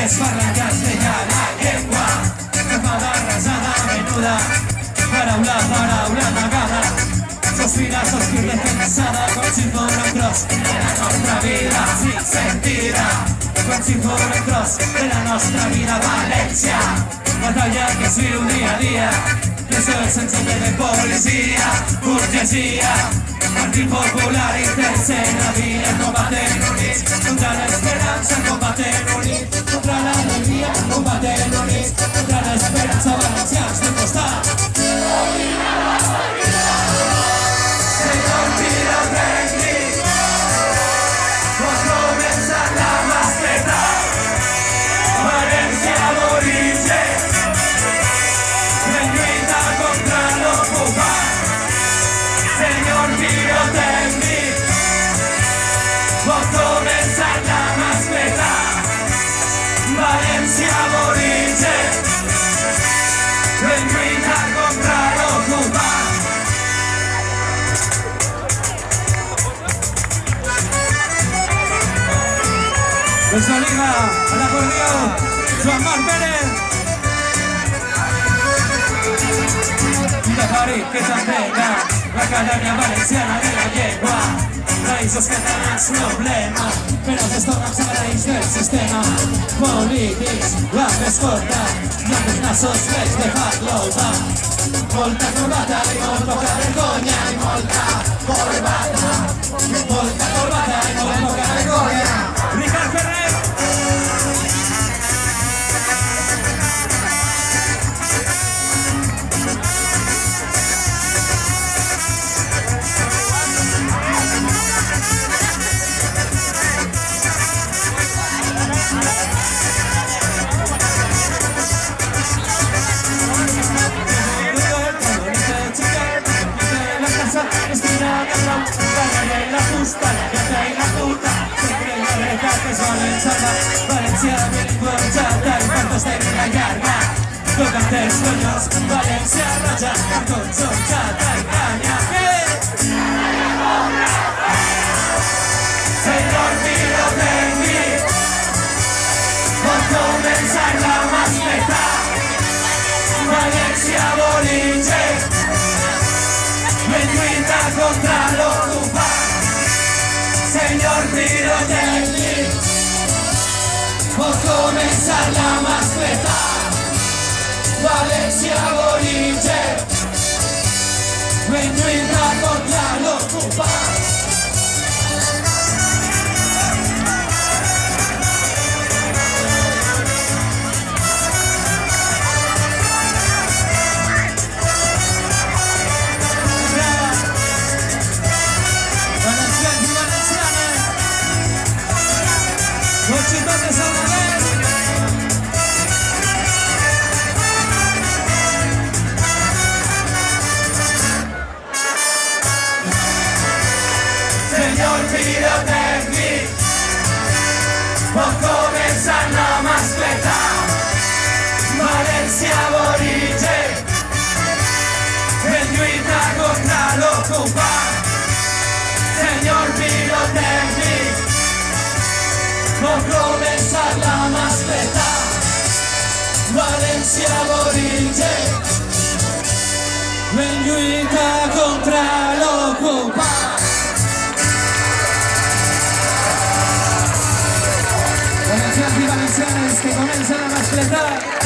es parla en castellana, llengua formada, rasada, menuda, paraula, magada, sospira, defensada, con símbolo cross de la nostra vida, sin sentida, con símbolo cross de la nostra vida, València, batalla que es viu dia a dia, que soy sense de policía, burguesía, Partit Popular i tercera via, combatent units contra l'esperança, combatent units contra l'alegria, combatent units contra l'esperança, valencians de costat. Señor pirotècnic, pot començar la mascleta, València d'origen, en lluita contra l'ocupat. Señor pirotècnic, pot començar la mascleta, València d'origen, en lluita contra l'ocupat. Desde Liga, al acordeón, Joan Marc Pérez. De París, que s'entega l'Acadèmia Valenciana de la Llengua. Països catalans problema, però s'estornen serveis del sistema. Polítics, amb escolta, i amb els nassos vells de Farlopa. Molta corbata i molt poca vergonya, i molta corbata, i molt poca vergonya. Ricard Ferrer. València bilingüejada i cantos de vida llarga, tocant els collons, València roja, cartons, orxata i canya. Señor pirotècnic, pot començar la mascleta, València d'origen, en lluita contra l'ocupat. Señor pirotècnic, pot començar la mascleta, València d'origen, en lluita contra l'ocupat. Valencians i valencianes, tots i totes a la vez. Señor pirotècnic, pot començar la mascleta, València d'origen, en lluita contra l'ocupat. Señor pirotècnic, pot començar la mascleta, València d'origen, en lluita contra l'ocupat. Valencians i valencianes, que comencen a mascletar.